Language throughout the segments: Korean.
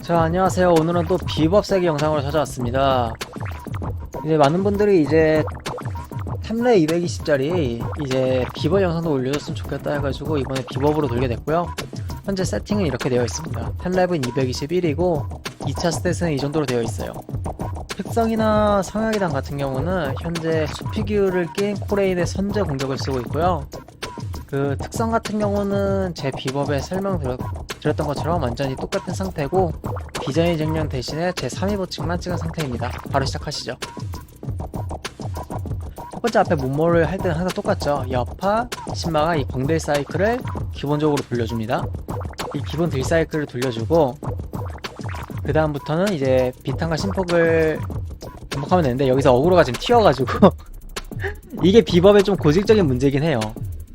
자, 안녕하세요. 오늘은 또 비법 세기 영상으로 찾아왔습니다. 이제 많은 분들이 이제 템레 220짜리 이제 비법 영상도 올려줬으면 좋겠다 해가지고 이번에 비법으로 돌게 됐고요. 현재 세팅은 이렇게 되어 있습니다. 템랩은 221이고 2차 스탯은 이 정도로 되어 있어요. 특성이나 성향이당 같은 경우는 현재 수피규를 낀 코레인의 선제 공격을 쓰고 있고요. 그 특성 같은 경우는 제 비법에 설명드렸던 것처럼 완전히 똑같은 상태고 비전의 증명 대신에 제 3위 버칙만 찍은 상태입니다. 바로 시작하시죠. 첫 번째 앞에 문모를 할 때는 항상 똑같죠. 여파, 신마가 이 광들 사이클을 기본적으로 돌려줍니다. 이 기본 딜 사이클을 돌려주고 그 다음부터는 이제 비탄과 신폭을 반복하면 되는데 여기서 어그로가 지금 튀어가지고 이게 비법의 좀 고질적인 문제긴 해요.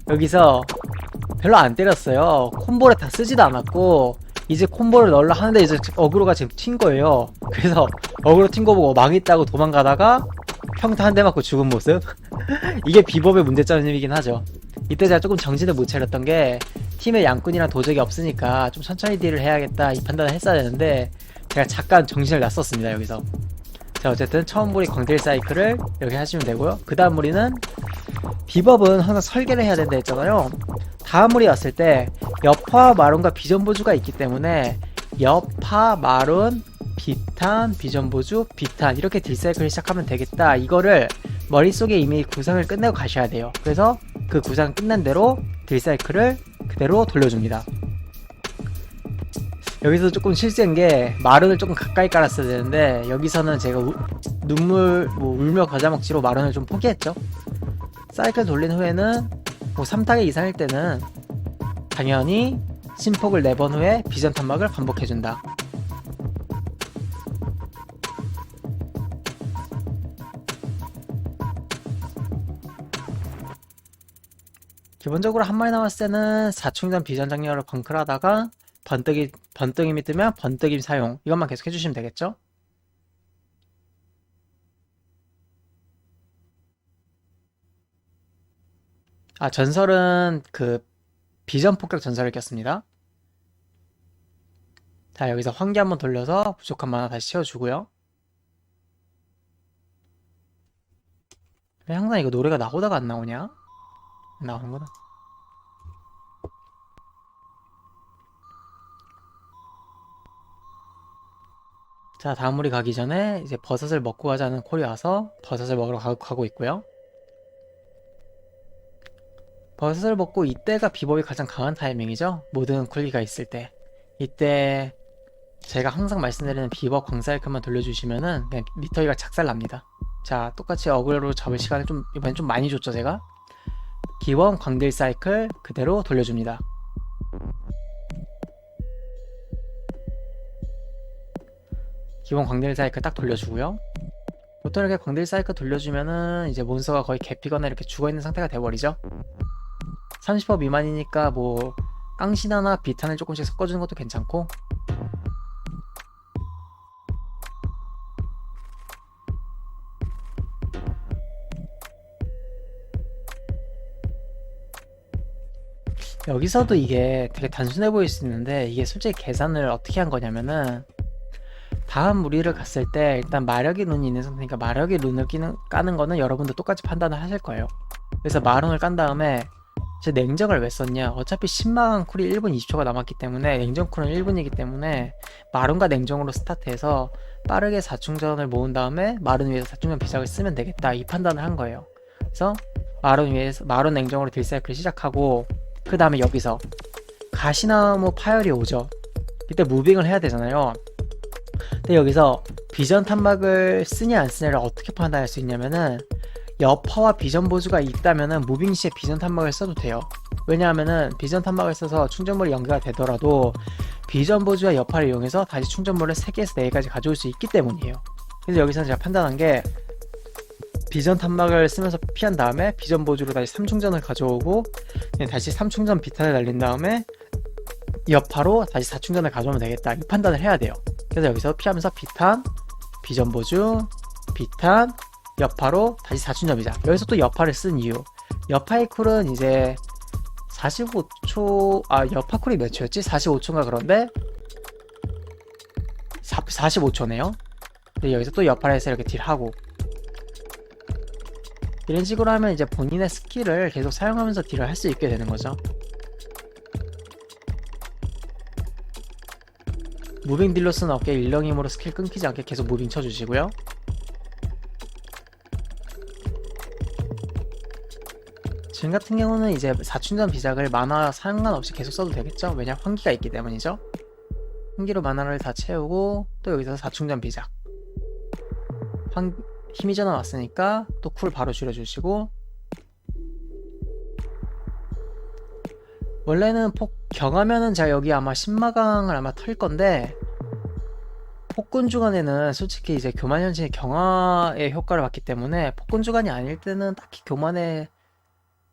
여기서 별로 안 때렸어요. 콤보를 다 쓰지도 않았고 이제 콤보를 넣으려 하는데 이제 어그로가 지금 튄 거예요. 그래서 어그로 튄 거 보고 망했다고 도망가다가 평타 한 대 맞고 죽은 모습. 이게 비법의 문제점이긴 하죠. 이때 제가 조금 정신을 못 차렸던 게 팀에 양꾼이랑 도적이 없으니까 좀 천천히 딜을 해야겠다 이 판단을 했어야 되는데 제가 잠깐 정신을 놨었습니다. 여기서 자, 어쨌든 처음 무리 광딜 사이클을 이렇게 하시면 되고요. 그 다음 무리는 비법은 항상 설계를 해야 된다 했잖아요. 다음 무리 왔을 때 여파, 마룬과 비전보주가 있기 때문에 여파, 마룬, 비탄, 비전보주, 비탄 이렇게 딜사이클을 시작하면 되겠다. 이거를 머릿속에 이미 구상을 끝내고 가셔야 돼요. 그래서 그 구상 끝난 대로 딜사이클을 그대로 돌려줍니다. 여기서 조금 실수한 게 마룬을 조금 가까이 깔았어야 되는데 여기서는 제가 울며 과자 먹지로 마룬을 좀 포기했죠. 사이클 돌린 후에는 뭐 3타겟 이상일 때는 당연히 신폭을 4번 후에 비전 탄막을 반복해준다. 기본적으로 한 마리 남았을 때는 4충전 비전 장렬을 벙클하다가 번뜩임이 뜨면 번뜩임 사용 이것만 계속 해주시면 되겠죠? 아, 전설은 그 비전 폭격 전설을 꼈습니다. 자, 여기서 환기 한번 돌려서 부족한 만화 다시 채워주고요. 왜 항상 이거 노래가 나오다가 안 나오냐? 나오는구나. 자, 다음 우리 가기 전에 이제 버섯을 먹고 가자는 콜이 와서 버섯을 먹으러 가고 있고요. 버섯을 먹고 이때가 비법이 가장 강한 타이밍이죠. 모든 쿨리가 있을 때. 이때 제가 항상 말씀드리는 비법 광사이클만 돌려주시면은 그냥 리터기가 작살납니다. 자, 똑같이 어그로 잡을 시간을 이번엔 좀 많이 줬죠 제가. 기본 광딜 사이클 그대로 돌려줍니다. 기본 광딜 사이클 딱 돌려주고요. 보통 이렇게 광딜 사이클 돌려주면은 이제 몬스터가 거의 개피거나 이렇게 죽어있는 상태가 돼버리죠. 30% 미만이니까 뭐 깡신화나 비탄을 조금씩 섞어주는 것도 괜찮고 여기서도 이게 되게 단순해 보일 수 있는데 이게 솔직히 계산을 어떻게 한 거냐면은 다음 무리를 갔을 때 일단 마력의 룬이 있는 상태니까 마력의 룬을 까는 거는 여러분도 똑같이 판단을 하실 거예요. 그래서 마룬을 깐 다음에 제 냉정을 왜 썼냐, 어차피 10만 쿨이 1분 20초가 남았기 때문에 냉정 쿨은 1분이기 때문에 마룬과 냉정으로 스타트해서 빠르게 4충전을 모은 다음에 마룬 위에서 4충전 비작을 쓰면 되겠다 이 판단을 한 거예요. 그래서 마룬 냉정으로 딜사이클을 시작하고 그 다음에 여기서 가시나무 파열이 오죠. 이때 무빙을 해야 되잖아요. 근데 여기서 비전 탄막을 쓰냐 안 쓰냐를 어떻게 판단할 수 있냐면은 여파와 비전 보주가 있다면은 무빙 시에 비전 탄막을 써도 돼요. 왜냐하면은 비전 탄막을 써서 충전물이 연계가 되더라도 비전 보주와 여파를 이용해서 다시 충전물을 3개에서 4개까지 가져올 수 있기 때문이에요. 그래서 여기서 제가 판단한 게 비전 탄막을 쓰면서 피한 다음에 비전 보주로 다시 3충전을 가져오고 다시 3충전 비탄을 날린 다음에 여파로 다시 4충전을 가져오면 되겠다 이 판단을 해야 돼요. 그래서 여기서 피하면서 비탄, 비전 보주, 비탄, 여파로 다시 4충전이자 여기서 또 여파를 쓴 이유, 여파의 쿨은 이제 45초 여파 쿨이 몇 초였지? 45초인가 그런데 45초네요. 근데 여기서 또 옆팔에서 이렇게 딜하고, 이런 식으로 하면 이제 본인의 스킬을 계속 사용하면서 딜을 할 수 있게 되는 거죠. 무빙 딜로스는 어깨 일렁 힘으로 스킬 끊기지 않게 계속 무빙 쳐주시고요. 지금 같은 경우는 이제 사충전 비작을 만화 상관없이 계속 써도 되겠죠? 왜냐 환기가 있기 때문이죠. 환기로 만화를 다 채우고 또 여기서 사충전 비작, 힘이 전화 왔으니까 또 쿨 바로 줄여주시고, 원래는 경하면은 제가 여기 아마 신마강을 아마 털 건데, 폭군 주간에는 솔직히 이제 교만현신의 경화의 효과를 받기 때문에 폭군 주간이 아닐 때는 딱히 교만의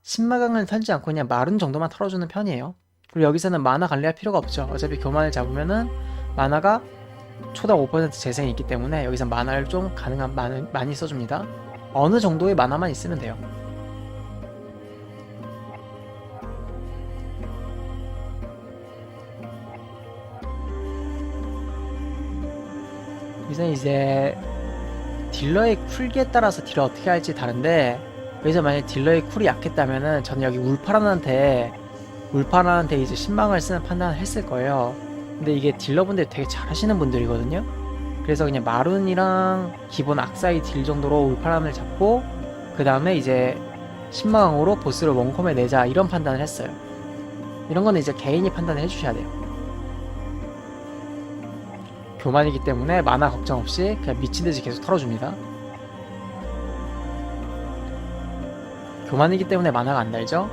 신마강을 털지 않고 그냥 마룬 정도만 털어주는 편이에요. 그리고 여기서는 만화 관리할 필요가 없죠. 어차피 교만을 잡으면은 만화가 초당 5% 재생이 있기 때문에 여기서 만화를 좀 가능한 많이 써줍니다. 어느 정도의 만화만 있으면 돼요. 여기서 이제 딜러의 쿨기에 따라서 딜을 어떻게 할지 다른데, 여기서 만약에 딜러의 쿨이 약했다면은 저는 여기 울파란한테 이제 신망을 쓰는 판단을 했을 거예요. 근데 이게 딜러분들이 되게 잘하시는 분들이거든요. 그래서 그냥 마룬이랑 기본 악사이 딜 정도로 울파란을 잡고 그 다음에 이제 신망으로 보스를 원컴에 내자, 이런 판단을 했어요. 이런 거는 이제 개인이 판단을 해주셔야 돼요. 교만이기 때문에 만화 걱정 없이 그냥 미친듯이 계속 털어줍니다. 교만이기 때문에 만화가 안 달죠?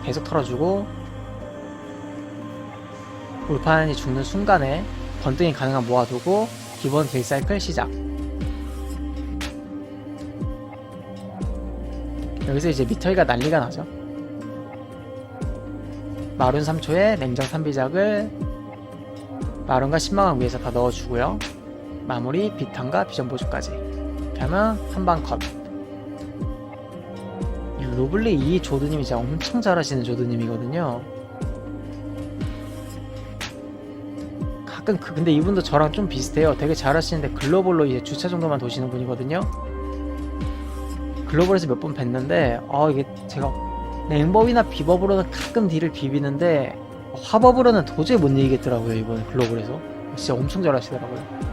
계속 털어주고, 울파란이 죽는 순간에 번뜩이 가능한 모아두고 기본 딜 사이클 시작. 여기서 이제 미터이가 난리가 나죠. 마룬 3초에 냉정 3비작을 마룬과 신망왕 위에서 다 넣어주고요. 마무리 비탄과 비전 보조까지. 이렇게 하면 한방 컷. 로블리 이 조드님이 진짜 엄청 잘하시는 조드님이거든요. 가끔 근데 이분도 저랑 좀 비슷해요. 되게 잘하시는데 글로벌로 이제 주차 정도만 도시는 분이거든요. 글로벌에서 몇 번 뵀는데 이게 제가 냉법이나 비법으로는 가끔 딜을 비비는데 화법으로는 도저히 못 이기겠더라고요. 이번 글로벌에서 진짜 엄청 잘하시더라고요.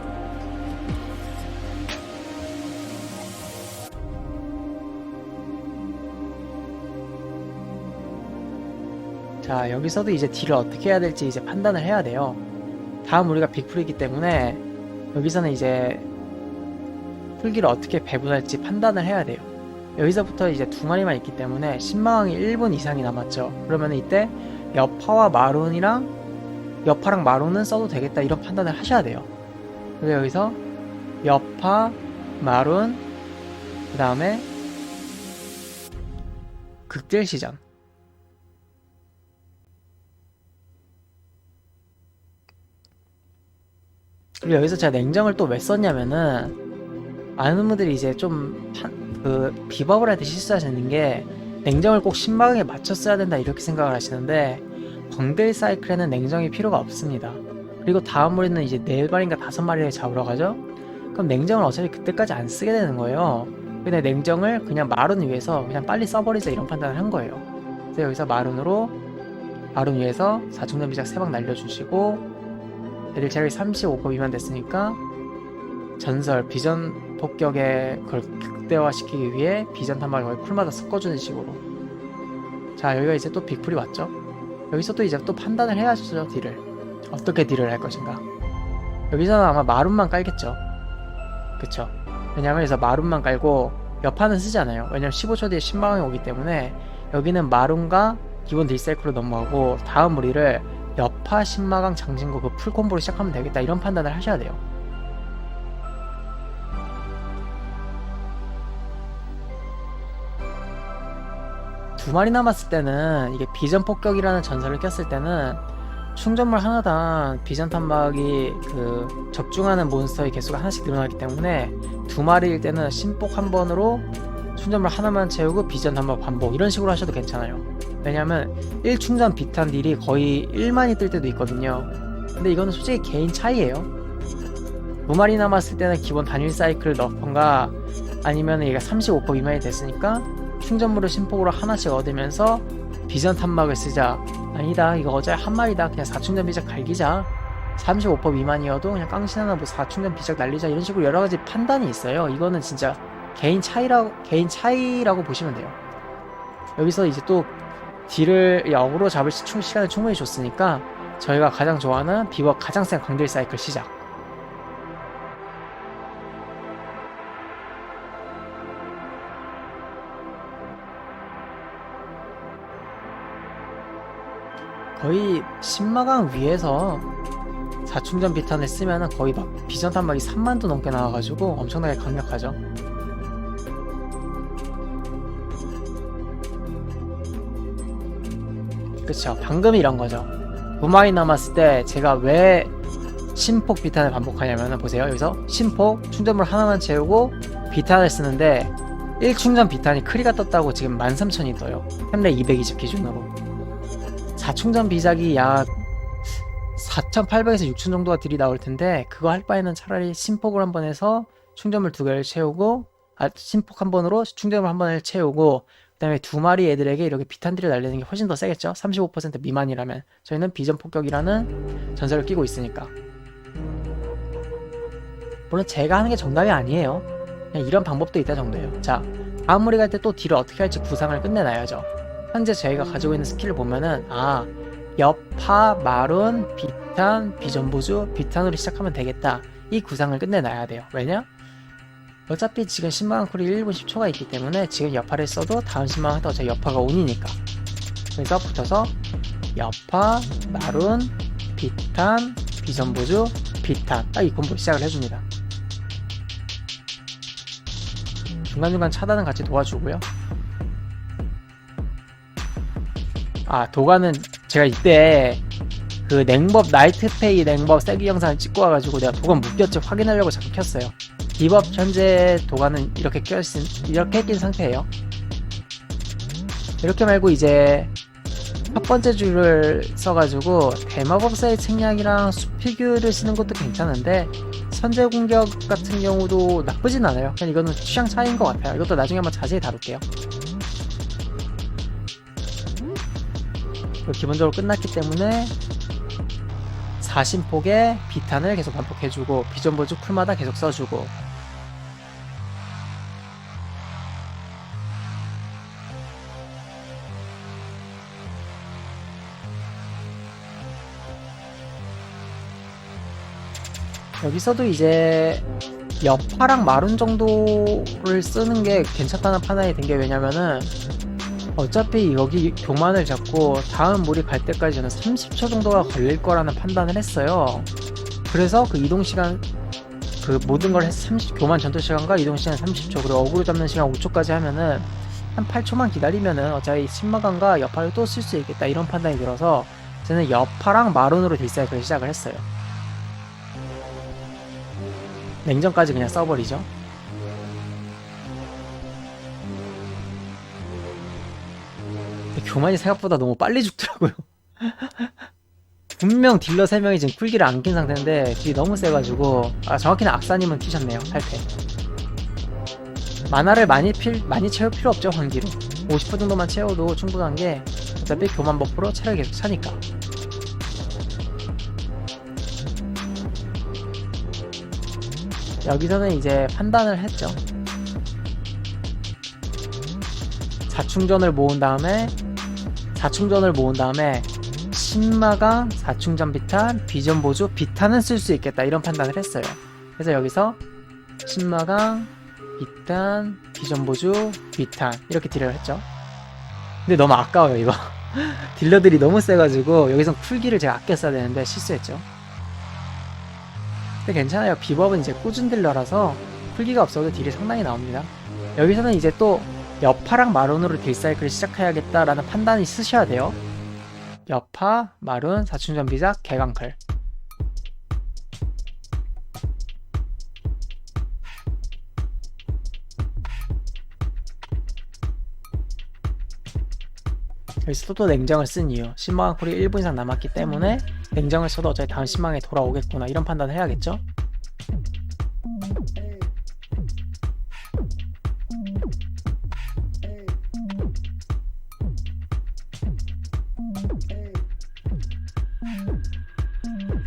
자, 여기서도 이제 딜을 어떻게 해야 될지 이제 판단을 해야 돼요. 다음 우리가 빅풀이기 때문에 여기서는 이제 풀기를 어떻게 배분할지 판단을 해야 돼요. 여기서부터 이제 두 마리만 있기 때문에 신마왕이 1분 이상이 남았죠. 그러면 이때 여파와 마룬이랑 여파랑 마룬은 써도 되겠다, 이런 판단을 하셔야 돼요. 그래서 여기서 여파, 마룬, 그 다음에 극딜 시전. 그리고 여기서 제가 냉정을 또 왜 썼냐면은, 많은 분들이 이제 좀 비법을 할 때 실수하시는 게 냉정을 꼭 신마강에 맞춰 써야 된다 이렇게 생각을 하시는데, 광딜 사이클에는 냉정이 필요가 없습니다. 그리고 다음 무리는 이제 4마리인가 5마리를 잡으러 가죠? 그럼 냉정을 어차피 그때까지 안 쓰게 되는 거예요. 근데 냉정을 그냥 마룬 위에서 그냥 빨리 써버리자, 이런 판단을 한 거예요. 그래서 여기서 마룬 위에서 4충전 비작 3방 날려주시고, 대딜 체력이 35% 미만 됐으니까 전설 비전 폭격에 그걸 극대화시키기 위해 비전 탄막을 거의 쿨마다 섞어주는 식으로. 자, 여기가 이제 또 빅풀이 왔죠. 여기서 또 이제 또 판단을 해야죠. 딜을 어떻게 딜을 할 것인가. 여기서는 아마 마룬만 깔겠죠. 그쵸? 왜냐면 여기서 마룬만 깔고 여파는 쓰지 않아요. 왜냐면 15초 뒤에 신망이 오기 때문에 여기는 마룬과 기본 딜사이클로 넘어가고 다음 무리를 여파, 신마강, 장신구 그 풀콤보로 시작하면 되겠다, 이런 판단을 하셔야 돼요. 두 마리 남았을 때는 이게 비전 폭격이라는 전설을 꼈을 때는 충전물 하나당 비전 탄막이 그 적중하는 몬스터의 개수가 하나씩 늘어나기 때문에 두 마리일 때는 신폭 한 번으로 충전물 하나만 채우고 비전 탄막 반복, 이런 식으로 하셔도 괜찮아요. 왜냐면 1충전 비탄 딜이 거의 1만이 뜰 때도 있거든요. 근데 이거는 솔직히 개인 차이예요. 두 마리 남았을 때는 기본 단일 사이클을 넣던가 아니면 얘가 35% 미만이 됐으니까 충전물을 신폭으로 하나씩 얻으면서 비전 탄막을 쓰자. 아니다, 이거 어차피 한 마리다, 그냥 4충전 비작 갈기자. 35% 미만이어도 그냥 깡신 하나 뭐 4충전 비작 날리자. 이런 식으로 여러 가지 판단이 있어요. 이거는 진짜 개인 차이라고 보시면 돼요. 여기서 이제 또 딜을 역으로 잡을 시간을 충분히 줬으니까 저희가 가장 좋아하는 비버 가장 센 광딜 사이클 시작. 거의 10마강 위에서 4충전 비탄을 쓰면은 거의 막 비전 탄막이 3만도 넘게 나와가지고 엄청나게 강력하죠. 그쵸, 방금 이런 거죠. 9마리 남았을 때 제가 왜 신폭 비탄을 반복하냐면은 보세요. 여기서 신폭 충전물 하나만 채우고 비탄을 쓰는데 1충전 비탄이 크리가 떴다고 지금 13,000이 떠요. 템레 220 기준으로. 4충전 비작이 약 4,800에서 6,000 정도가 딜이 나올 텐데 그거 할 바에는 차라리 신폭을 한번 해서 충전물 2개를 채우고 신폭 한 번으로 충전물 한 번을 채우고 그 다음에 2마리 애들에게 이렇게 비탄 딜을 날리는 게 훨씬 더 세겠죠. 35% 미만이라면. 저희는 비전 폭격이라는 전설을 끼고 있으니까. 물론 제가 하는 게 정답이 아니에요. 그냥 이런 방법도 있다 정도예요. 자, 다음 무리 갈 때 또 딜을 어떻게 할지 구상을 끝내놔야죠. 현재 저희가 가지고 있는 스킬을 보면은 여파, 마룬, 비탄, 비전보주, 비탄으로 시작하면 되겠다. 이 구상을 끝내놔야 돼요. 왜냐? 어차피 지금 10만원 쿨이 1분 10초가 있기 때문에 지금 여파를 써도 다음 10만원 더 어차피 여파가 온이니까. 그래서 붙여서 여파, 마룬, 비탄, 비전보주, 비탄, 딱 이 콤보 시작을 해줍니다. 중간중간 차단은 같이 도와주고요. 도가는 제가 이때 그 냉법 나이트페이 냉법 세기 영상을 찍고 와가지고 내가 도가 묶였지 확인하려고 잠깐 켰어요. 디법 현재 도가는 이렇게 낀 상태예요. 이렇게 말고 이제 첫 번째 줄을 써가지고 대마법사의 책략이랑 수피규를 쓰는 것도 괜찮은데 선제 공격 같은 경우도 나쁘진 않아요. 그냥 이거는 취향 차이인 것 같아요. 이것도 나중에 한번 자세히 다룰게요. 기본적으로 끝났기 때문에 4신폭에 비탄을 계속 반복해주고 비전보주 쿨마다 계속 써주고 여기서도 이제 여파랑 마룬 정도를 쓰는 게 괜찮다는 판단이 든 게 왜냐면은 어차피 여기 교만을 잡고 다음 물이 갈 때까지 저는 30초 정도가 걸릴 거라는 판단을 했어요. 그래서 그 이동시간 그 모든 걸 해서 교만 전투 시간과 이동시간 30초 그리고 어그로 잡는 시간 5초까지 하면은 한 8초만 기다리면은 어차피 신마강과 여파를 또 쓸 수 있겠다 이런 판단이 들어서 저는 여파랑 마룬으로 딜사이클을 시작을 했어요. 냉정까지 그냥 써버리죠. 교만이 생각보다 너무 빨리 죽더라고요. 분명 딜러 3명이 지금 쿨기를 안 낀 상태인데 딜이 너무 세가지고 정확히는 악사님은 튀셨네요. 8패 마나를 많이 채울 필요 없죠. 환기로 50% 정도만 채워도 충분한 게 어차피 교만 버프로 체력이 계속 차니까. 여기서는 이제 판단을 했죠. 4충전을 모은 다음에 신마강, 4충전 비탄, 비전 보조, 비탄은 쓸 수 있겠다 이런 판단을 했어요. 그래서 여기서 신마강, 비탄, 비전 보조, 비탄 이렇게 딜을 했죠. 근데 너무 아까워요 이거. 딜러들이 너무 세가지고 여기서 쿨기를 제가 아껴 써야 되는데 실수했죠. 근데 괜찮아요. 비법은 이제 꾸준 딜러라서 쿨기가 없어도 딜이 상당히 나옵니다. 여기서는 이제 또 여파랑 마룬으로 딜사이클을 시작해야겠다라는 판단이 있으셔야 돼요. 여파, 마룬, 4충전 비작, 개강클. 여기서 또 냉정을 쓴 이유 10만원 쿨이 1분 이상 남았기 때문에 냉정을 써도 어차피 다음 10만원에 돌아오겠구나 이런 판단을 해야겠죠.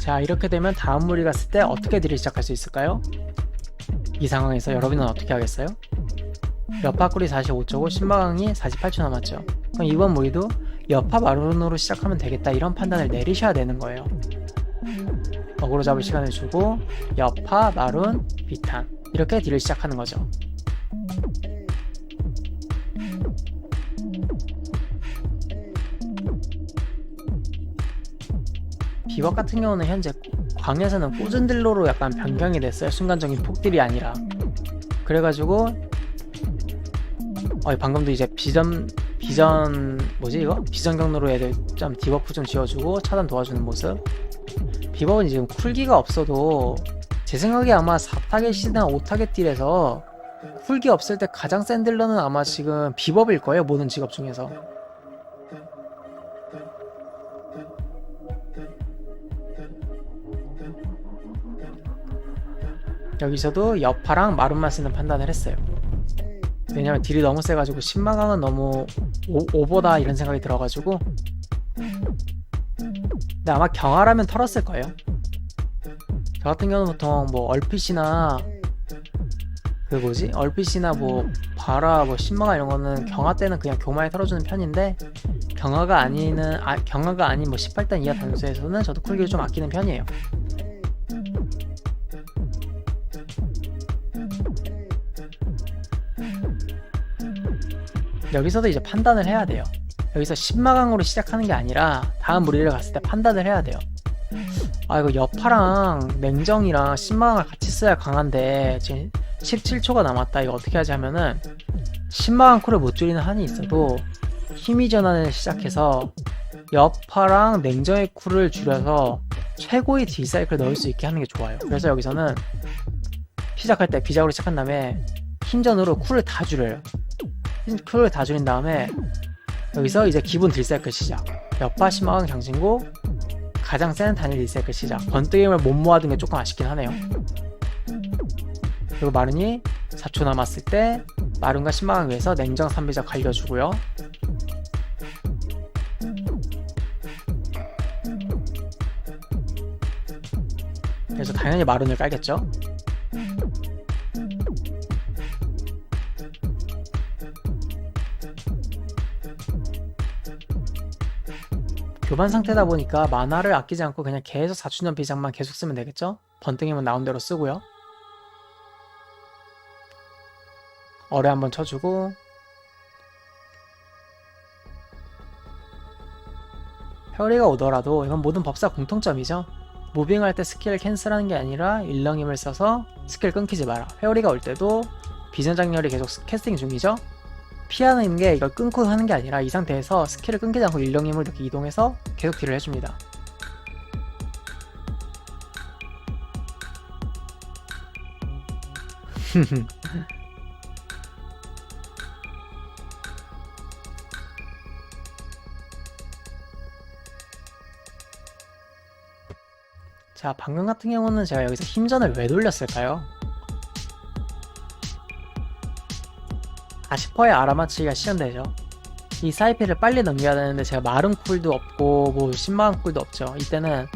자, 이렇게 되면 다음 무리 갔을 때 어떻게 딜을 시작할 수 있을까요? 이 상황에서 여러분은 어떻게 하겠어요? 여파꿀이 45초고 신마강이 48초 남았죠. 그럼 이번 무리도 여파 마룬으로 시작하면 되겠다, 이런 판단을 내리셔야 되는 거예요. 어그로 잡을 시간을 주고 여파, 마룬, 비탄 이렇게 딜을 시작하는 거죠. 비법 같은 경우는 현재 광에서는 꾸준 딜로로 약간 변경이 됐어요. 순간적인 폭딜이 아니라. 그래가지고 방금도 이제 비전 뭐지 이거? 비전 경로로 애들 좀 디버프 좀 지어주고 차단 도와주는 모습. 비법은 지금 쿨기가 없어도 제 생각에 아마 4타겟이나 5타겟 딜에서 쿨기 없을 때 가장 센 딜러는 아마 지금 비법일 거예요. 모든 직업 중에서. 여기서도 여파랑 마룬만 쓰는 판단을 했어요. 왜냐면 딜이 너무 세가지고 신마강은 너무 오버다 이런 생각이 들어가지고. 근데 아마 경화라면 털었을 거예요. 저 같은 경우는 보통 뭐 얼핏이나 얼핏이나 뭐 바라 뭐 신마강 이런 거는 경화 때는 그냥 교마에 털어주는 편인데, 경화가 아닌 뭐 18단 이하 단수에서는 저도 쿨기를 좀 아끼는 편이에요. 여기서도 이제 판단을 해야 돼요. 여기서 신마강으로 시작하는 게 아니라 다음 무리를 갔을 때 판단을 해야 돼요. 이거 여파랑 냉정이랑 신마강을 같이 써야 강한데 지금 17초가 남았다. 이거 어떻게 하지 하면은 신마강 쿨을 못 줄이는 한이 있어도 힘의 전환을 시작해서 여파랑 냉정의 쿨을 줄여서 최고의 딜사이클을 넣을 수 있게 하는 게 좋아요. 그래서 여기서는 시작할 때 비작으로 시작한 다음에 힘전으로 쿨을 다 줄여요. 쿨을 다 줄인 다음에 여기서 이제 기본 딜사이클 시작. 여파, 신마강, 장신구 가장 센 단일 딜사이클 시작. 번뜩임을 못 모아둔 게 조금 아쉽긴 하네요. 그리고 마룬이 4초 남았을 때 마룬과 신마강 위해서 냉정 3비작 갈겨주고요. 그래서 당연히 마룬을 깔겠죠. 교반 상태다 보니까 만화를 아끼지 않고 그냥 계속 4초전 비작만 계속 쓰면 되겠죠? 번뜩이면 나온 대로 쓰고요. 어뢰 한번 쳐주고 회오리가 오더라도 이건 모든 법사 공통점이죠. 무빙할 때 스킬을 캔슬하는 게 아니라 일렁임을 써서 스킬 끊기지 마라. 회오리가 올 때도 비전장렬이 계속 캐스팅 중이죠. 피하는 게 이걸 끊고 하는 게 아니라 이 상태에서 스킬을 끊기지 않고 일렁임을 이렇게 이동해서 계속 딜을 해줍니다. 자, 방금 같은 경우는 제가 여기서 힘전을 왜 돌렸을까요? 아시퍼의 알아맞히기가 시연되죠. 이 사이페를 빨리 넘겨야 되는데 제가 마룬 쿨도 없고 뭐 신마강 쿨도 없죠. 이때는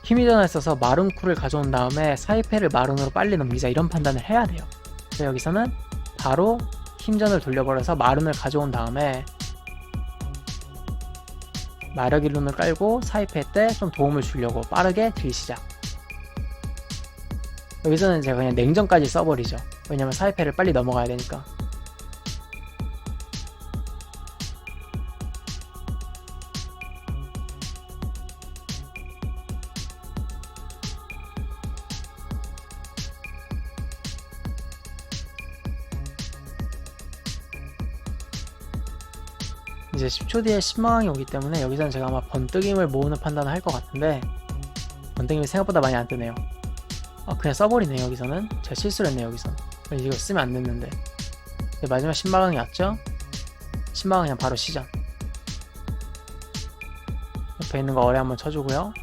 힘이 전환을 써서 마룬 쿨을 가져온 다음에 사이페를 마룬으로 빨리 넘기자, 이런 판단을 해야 돼요. 그래서 여기서는 바로 힘전을 돌려버려서 마룬을 가져온 다음에 마력이 룬을 깔고 사이페 때 좀 도움을 주려고 빠르게 딜 시작. 여기서는 제가 그냥 냉정까지 써버리죠. 왜냐면 사이페를 빨리 넘어가야 되니까. 이제 10초 뒤에 신마강이 오기 때문에 여기서는 제가 아마 번뜩임을 모으는 판단을 할 것 같은데, 번뜩임이 생각보다 많이 안 뜨네요. 그냥 써버리네요. 여기서는 제가 실수를 했네요. 여기서 이거 쓰면 안 됐는데. 마지막 신마강이 왔죠. 신마강 그냥 바로 시전. 옆에 있는 거 어뢰 한번 쳐주고요.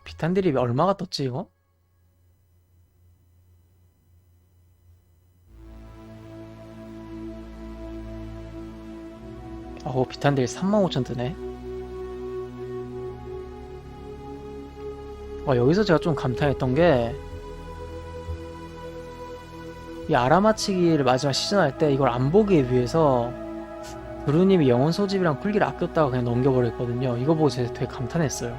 비탄 드립이 얼마가 떴지 이거? 비탄딜 35,000 뜨네. 여기서 제가 좀 감탄했던 게, 이 알아맞히기를 마지막 시즌 할 때 이걸 안 보기 위해서 브루님이 영혼 소집이랑 풀기를 아꼈다가 그냥 넘겨버렸거든요. 이거 보고 제가 되게 감탄했어요.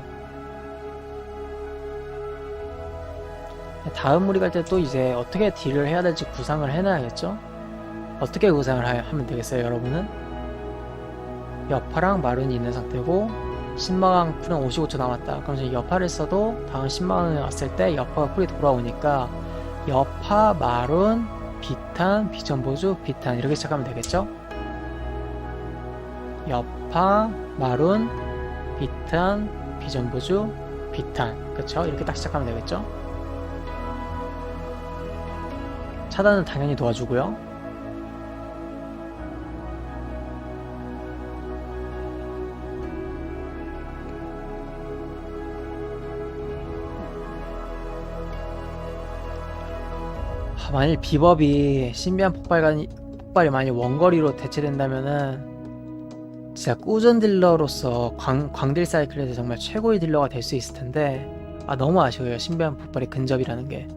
다음 무리 갈 때 또 이제 어떻게 딜을 해야 될지 구상을 해놔야겠죠? 어떻게 구상을 하면 되겠어요, 여러분은? 여파랑 마룬이 있는 상태고, 신마강 쿨은 55초 남았다. 그럼 이제 여파를 써도 다음 신마강에 왔을 때 여파가 쿨이 돌아오니까 여파, 마룬, 비탄, 비전보주, 비탄 이렇게 시작하면 되겠죠? 여파, 마룬, 비탄, 비전보주, 비탄. 그쵸? 이렇게 딱 시작하면 되겠죠? 차단은 당연히 도와주고요. 만일 비법이 신비한 폭발이 만약 원거리로 대체된다면은 진짜 꾸준 딜러로서 광딜 사이클에서 정말 최고의 딜러가 될 수 있을 텐데 너무 아쉬워요. 신비한 폭발이 근접이라는 게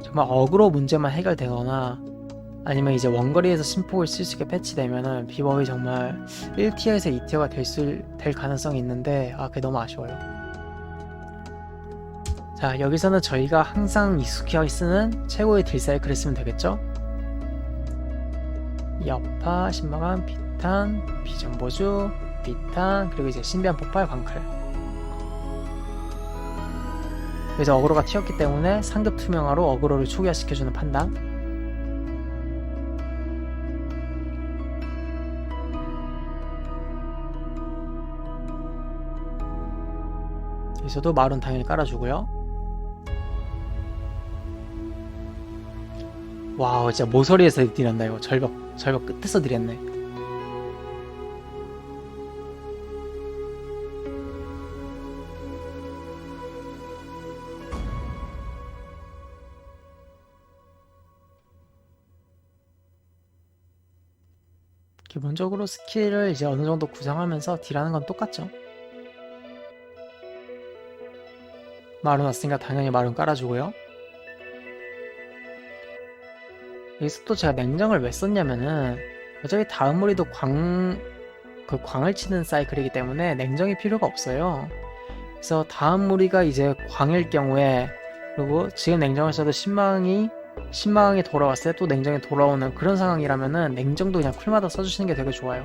정말 어그로 문제만 해결되거나 아니면 이제 원거리에서 신폭을 쓸 수 있게 패치되면은 비법이 정말 1티어에서 2티어가 될 가능성이 있는데 그게 너무 아쉬워요. 자, 여기서는 저희가 항상 익숙하게 쓰는 최고의 딜 사이클을 쓰면 되겠죠? 여파, 신마감, 비탄, 비전보주, 비탄, 그리고 이제 신비한 폭발, 광클. 그래서 어그로가 튀었기 때문에 상급 투명화로 어그로를 초기화시켜주는 판단. 여기서도 마룬 당연히 깔아주고요. 와우, 진짜 모서리에서 딜한다 이거. 절벽 끝에서 딜했네. 기본적으로 스킬을 이제 어느 정도 구상하면서 딜하는 건 똑같죠. 마룬 왔으니까 당연히 마룬 깔아주고요. 여기서 또 제가 냉정을 왜 썼냐면은 어차피 다음 무리도 광을 치는 사이클이기 때문에 냉정이 필요가 없어요. 그래서 다음 무리가 이제 광일 경우에 그리고 지금 냉정을 써도 신망이 돌아왔을 때 또 냉정이 돌아오는 그런 상황이라면은 냉정도 그냥 쿨마다 써주시는 게 되게 좋아요.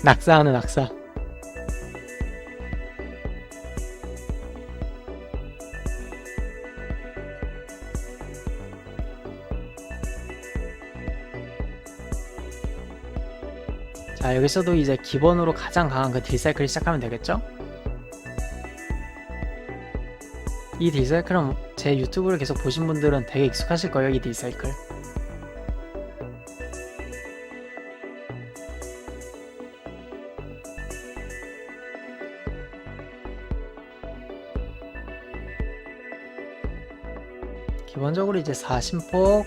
낙사하는 낙사. 자, 여기서도 이제 기본으로 가장 강한 그 딜사이클을 시작하면 되겠죠? 이 딜사이클은 제 유튜브를 계속 보신 분들은 되게 익숙하실 거예요, 이 딜사이클. 기본적으로 이제 4신폭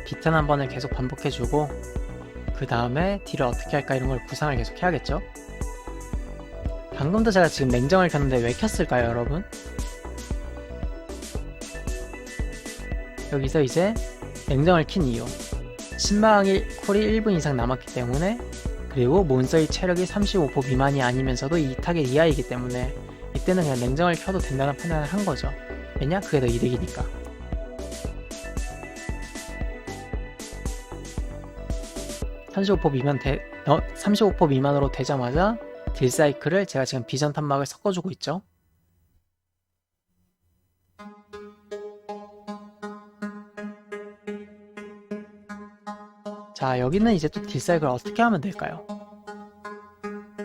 비탄 한 번을 계속 반복해주고 그 다음에 딜을 어떻게 할까 이런 걸 구상을 계속 해야겠죠. 방금도 제가 지금 냉정을 켰는데 왜 켰을까요, 여러분? 여기서 이제 냉정을 킨 이유, 신망이 콜이 1분 이상 남았기 때문에, 그리고 몬스터의 체력이 35% 미만이 아니면서도 이 타겟 이하이기 때문에 이때는 그냥 냉정을 켜도 된다는 판단을 한 거죠. 왜냐? 그게 더 이득이니까. 35% 미만으로 되자마자 딜 사이클을 제가 지금 비전 탄막을 섞어주고 있죠. 자, 여기는 이제 또 딜 사이클을 어떻게 하면 될까요?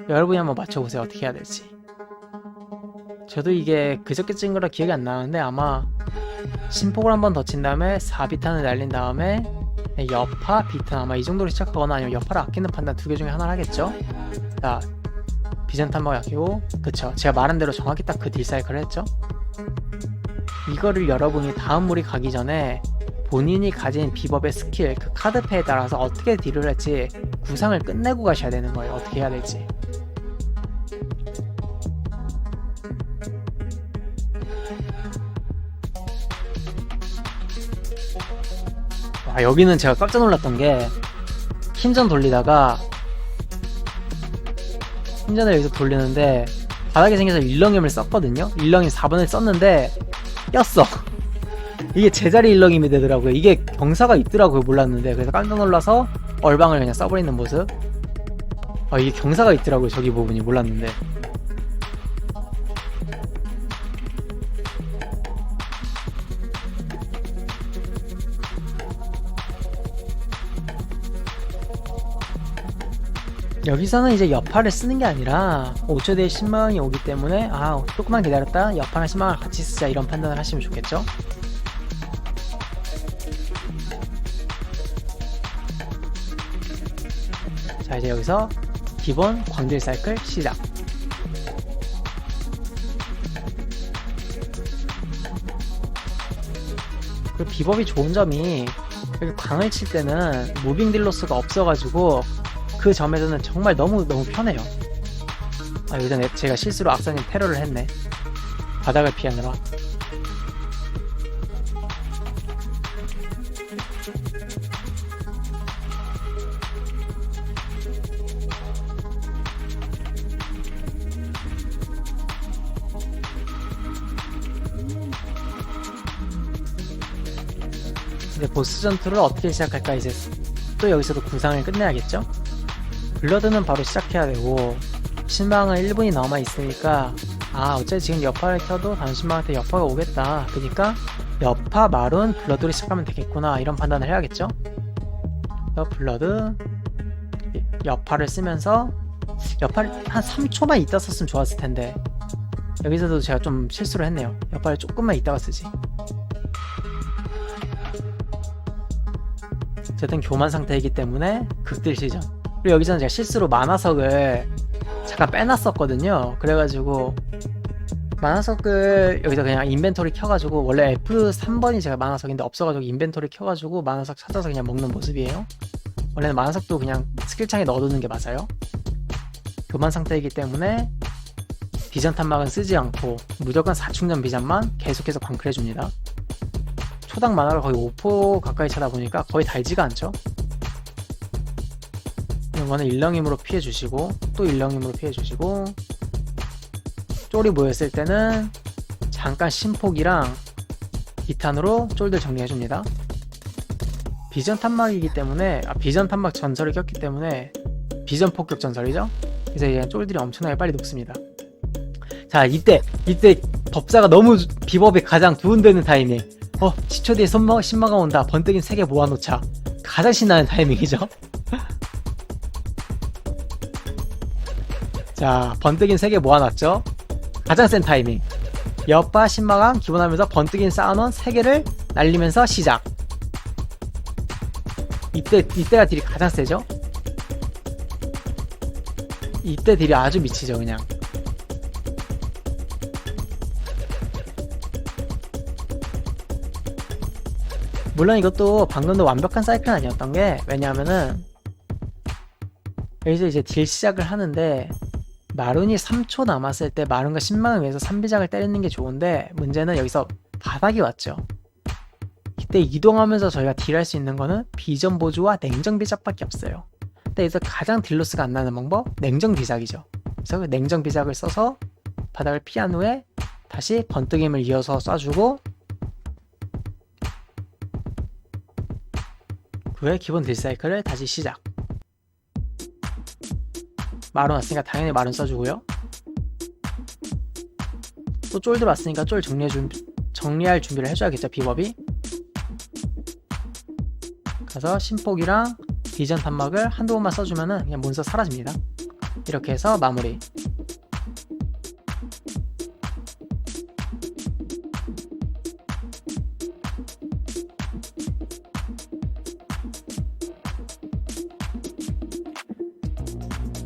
여러분이 한번 맞춰보세요. 어떻게 해야 될지. 저도 이게 그저께 찍은 거라 기억이 안 나는데 아마 신폭을 한 번 더 친 다음에 4비탄을 날린 다음에 네, 여파, 비튼 아마 이 정도로 시작하거나 아니면 여파를 아끼는 판단 두 개 중에 하나를 하겠죠. 자, 비전 탐막을 아끼고, 그쵸, 제가 말한 대로 정확히 딱 그 딜사이클을 했죠. 이거를 여러분이 다음 물이 가기 전에 본인이 가진 비법의 스킬, 그 카드패에 따라서 어떻게 딜을 할지 구상을 끝내고 가셔야 되는 거예요. 어떻게 해야 될지. 와, 여기는 제가 깜짝 놀랐던 게 힘전 돌리다가 힘전을 여기서 돌리는데 바닥에 생겨서 일렁임을 썼거든요. 일렁임 4번을 썼는데 꼈어. 이게 제자리 일렁임이 되더라고요. 이게 경사가 있더라고요. 몰랐는데. 그래서 깜짝 놀라서 얼방을 그냥 써버리는 모습. 이게 경사가 있더라고요. 저기 부분이 몰랐는데. 여기서는 이제 여파를 쓰는 게 아니라 5초 뒤에 10만원이 오기 때문에 조금만 기다렸다 여파랑 10만원을 같이 쓰자 이런 판단을 하시면 좋겠죠. 자, 이제 여기서 기본 광질 사이클 시작. 그리고 비법이 좋은 점이 여기 광을 칠 때는 무빙 딜로스가 없어가지고 그 점에서는 정말 너무 편해요. 예전에 제가 실수로 악사님 테러를 했네. 바닥을 피하느라. 이제 보스 전투를 어떻게 시작할까. 이제 또 여기서도 구상을 끝내야겠죠. 블러드는 바로 시작해야 되고 신망은 1분이 남아 있으니까 어차피 지금 여파를 켜도 다른 신망한테 여파가 오겠다. 그러니까 여파, 마룬, 블러드로 시작하면 되겠구나 이런 판단을 해야겠죠. 블러드 여파를 쓰면서 여파를 한 3초만 있다 썼으면 좋았을 텐데 여기서도 제가 좀 실수를 했네요. 여파를 조금만 있다가 쓰지. 어쨌든 교만 상태이기 때문에 극딜 시전. 그리고 여기서는 제가 실수로 만화석을 잠깐 빼놨었거든요. 그래가지고 만화석을 여기서 그냥 인벤토리 켜가지고, 원래 F3번이 제가 만화석인데 없어가지고 인벤토리 켜가지고 만화석 찾아서 그냥 먹는 모습이에요. 원래는 만화석도 그냥 스킬창에 넣어두는 게 맞아요. 교만 상태이기 때문에 비전 탐막은 쓰지 않고 무조건 4충전 비전만 계속해서 광클해줍니다. 초당 만화가 거의 5% 가까이 차다 보니까 거의 달지가 않죠. 이거는 일렁임으로 피해주시고 또 일렁임으로 피해주시고, 쫄이 모였을 때는 잠깐 신폭이랑 기탄으로 쫄들 정리해줍니다. 비전 탐막이기 때문에 비전 탐막 전설을 꼈기 때문에 비전 폭격 전설이죠. 그래서 이제 쫄들이 엄청나게 빨리 녹습니다. 자, 이때 법사가 너무 비법이 가장 두근대는 타이밍. 10초 뒤에 신마가 온다. 번뜩임 3개 모아놓자. 가장 신나는 타이밍이죠. 자, 번뜩임 3개 모아놨죠. 가장 센 타이밍. 여파 신마감 기본하면서 번뜩임 쌓아놓은 3개를 날리면서 시작. 이때가 딜이 가장 세죠. 이때 딜이 아주 미치죠. 그냥 물론 이것도 방금도 완벽한 사이클은 아니었던 게, 왜냐하면은 여기서 이제 딜 시작을 하는데 마룬이 3초 남았을 때 마룬과 신망을 위해서 3비작을 때리는 게 좋은데, 문제는 여기서 바닥이 왔죠. 이때 이동하면서 저희가 딜할 수 있는 거는 비전 보조와 냉정 비작밖에 없어요. 근데 여기서 가장 딜로스가 안 나는 방법, 냉정 비작이죠. 그래서 그 냉정 비작을 써서 바닥을 피한 후에 다시 번뜩임을 이어서 쏴주고, 그 후에 기본 딜 사이클을 다시 시작. 마룬 왔으니까 당연히 마룬 써주고요. 또 쫄 들어왔으니까 쫄 정리할 준비를 해줘야겠죠. 비법이. 가서 신폭이랑 비전 탐막을 한두 번만 써주면은 그냥 몬스터 사라집니다. 이렇게 해서 마무리.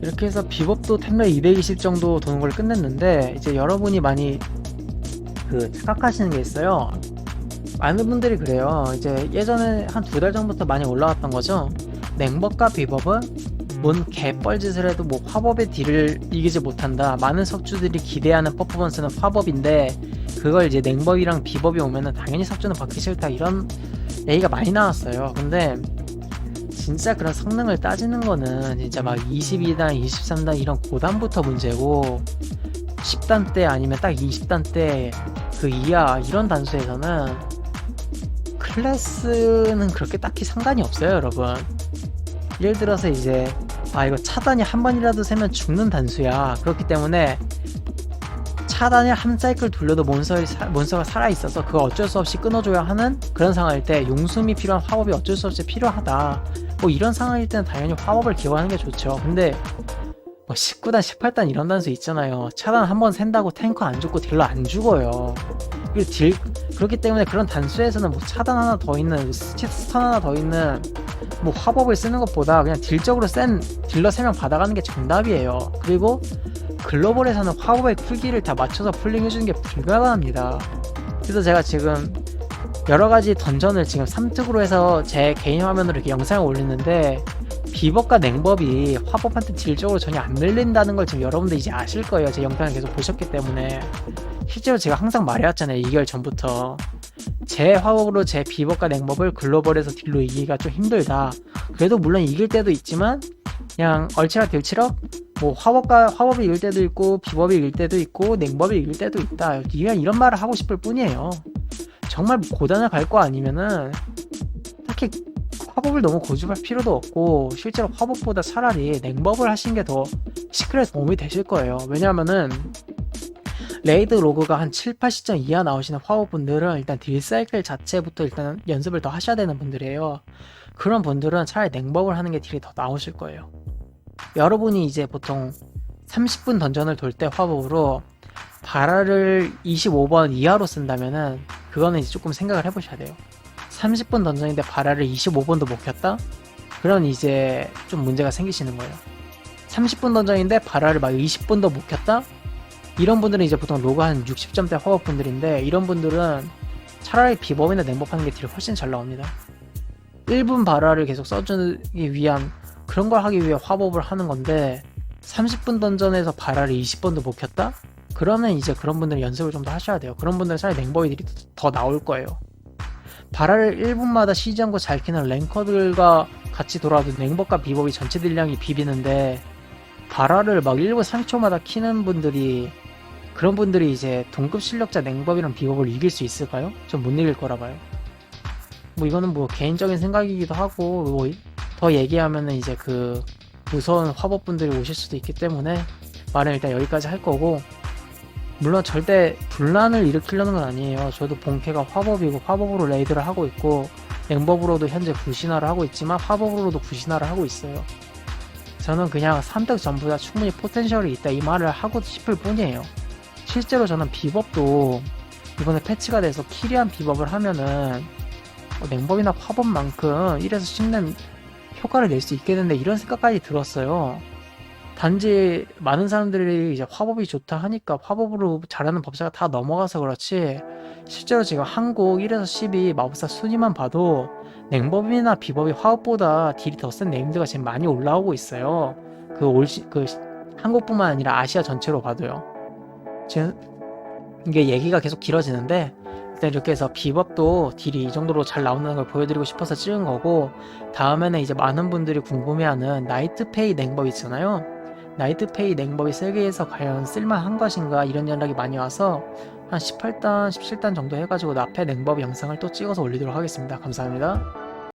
이렇게 해서 비법도 템레 220 정도 도는 걸 끝냈는데, 이제 여러분이 많이 착각하시는 게 있어요. 많은 분들이 그래요. 이제 예전에 한 2달 전부터 많이 올라왔던 거죠. 냉법과 비법은 뭔 개뻘짓을 해도 뭐 화법의 딜을 이기지 못한다. 많은 석주들이 기대하는 퍼포먼스는 화법인데 그걸 이제 냉법이랑 비법이 오면은 당연히 석주는 받기 싫다, 이런 얘기가 많이 나왔어요. 근데 진짜 그런 성능을 따지는 거는 진짜 막 22단, 23단 이런 고단부터 문제고, 10단 대 아니면 딱 20단 대 그 이하 이런 단수에서는 클래스는 그렇게 딱히 상관이 없어요, 여러분. 예를 들어서 이제 이거 차단이 한 번이라도 세면 죽는 단수야. 그렇기 때문에 차단을 한 사이클 돌려도 몬스터가 살아있어서 그거 어쩔 수 없이 끊어줘야 하는 그런 상황일 때 용숨이 필요한 화법이 어쩔 수 없이 필요하다, 뭐 이런 상황일 때는 당연히 화법을 기원하는 게 좋죠. 근데 뭐 19단 18단 이런 단수 있잖아요. 차단 한 번 센다고 탱커 안 죽고 딜러 안 죽어요. 그렇기 때문에 그런 단수에서는 뭐 차단 하나 더 있는, 스턴 하나 더 있는 뭐 화법을 쓰는 것보다 그냥 딜적으로 센 딜러 3명 받아가는 게 정답이에요. 그리고 글로벌에서는 화법의 쿨기를 다 맞춰서 풀링해주는 게 불가능합니다. 그래서 제가 지금 여러가지 던전을 지금 3특으로 해서 제 개인 화면으로 이렇게 영상을 올리는데, 비법과 냉법이 화법한테 딜적으로 전혀 안 밀린다는 걸 지금 여러분들 이제 아실 거예요. 제 영상을 계속 보셨기 때문에. 실제로 제가 항상 말해왔잖아요, 2개월 전부터. 제 화법으로 제 비법과 냉법을 글로벌에서 딜로 이기기가 좀 힘들다. 그래도 물론 이길 때도 있지만 그냥 얼치락 딜치락 뭐 화법이 이길 때도 있고 비법이 이길 때도 있고 냉법이 이길 때도 있다, 그냥 이런 말을 하고 싶을 뿐이에요. 정말 고단을 갈 거 아니면은 딱히 화법을 너무 고집할 필요도 없고, 실제로 화법보다 차라리 냉법을 하시는 게 더 시크릿 도움이 되실 거예요. 왜냐하면은 레이드 로그가 한 7, 80점 이하 나오시는 화법분들은 일단 딜 사이클 자체부터 일단 연습을 더 하셔야 되는 분들이에요. 그런 분들은 차라리 냉법을 하는 게 딜이 더 나오실 거예요. 여러분이 이제 보통 30분 던전을 돌 때 화법으로 바라를 25번 이하로 쓴다면은 그거는 이제 조금 생각을 해보셔야 돼요. 30분 던전인데 바라를 25번도 못 켰다? 그런 이제 좀 문제가 생기시는 거예요. 30분 던전인데 바라를 막 20분도 못 켰다? 이런 분들은 이제 보통 로그 한 60점대 화법 분들인데, 이런 분들은 차라리 비법이나 냉법하는 게 딜 훨씬 잘 나옵니다. 1분 바라를 계속 써주기 위한 그런 걸 하기 위해 화법을 하는 건데, 30분 던전에서 바라를 20번도 못 켰다? 그러면 이제 그런 분들은 연습을 좀 더 하셔야 돼요. 그런 분들은 차라리 냉법이 딜이 더 나올 거예요. 바라를 1분마다 쉬지 않고 잘 키는 랭커들과 같이 돌아도 냉법과 비법이 전체 딜량이 비비는데, 바라를 막 1분 30초마다 키는 분들이, 그런 분들이 이제 동급 실력자 냉법이랑 비법을 이길 수 있을까요? 전 못 이길 거라 봐요. 뭐 이거는 뭐 개인적인 생각이기도 하고, 뭐 더 얘기하면은 이제 그 무서운 화법분들이 오실 수도 있기 때문에 말은 일단 여기까지 할 거고, 물론 절대 분란을 일으키려는 건 아니에요. 저도 본캐가 화법이고 화법으로 레이드를 하고 있고, 냉법으로도 현재 구신화를 하고 있지만 화법으로도 구신화를 하고 있어요. 저는 그냥 3득 전부 다 충분히 포텐셜이 있다, 이 말을 하고 싶을 뿐이에요. 실제로 저는 비법도 이번에 패치가 돼서 키리한 비법을 하면은 냉법이나 화법만큼 1에서 10년 효과를 낼 수 있겠는데, 이런 생각까지 들었어요. 단지 많은 사람들이 이제 화법이 좋다 하니까 화법으로 잘하는 법사가 다 넘어가서 그렇지, 실제로 지금 한국 1에서 10이 마법사 순위만 봐도 냉법이나 비법이 화법보다 딜이 더 센 네임드가 지금 많이 올라오고 있어요. 한국뿐만 아니라 아시아 전체로 봐도요. 지금 이게 얘기가 계속 길어지는데, 일단 이렇게 해서 비법도 딜이 이 정도로 잘 나온다는 걸 보여드리고 싶어서 찍은 거고, 다음에는 이제 많은 분들이 궁금해하는 나이트페이 냉법 있잖아요. 나이트페이 냉법이 세계에서 과연 쓸만한 것인가, 이런 연락이 많이 와서 한 18단, 17단 정도 해가지고 나페 냉법 영상을 또 찍어서 올리도록 하겠습니다. 감사합니다.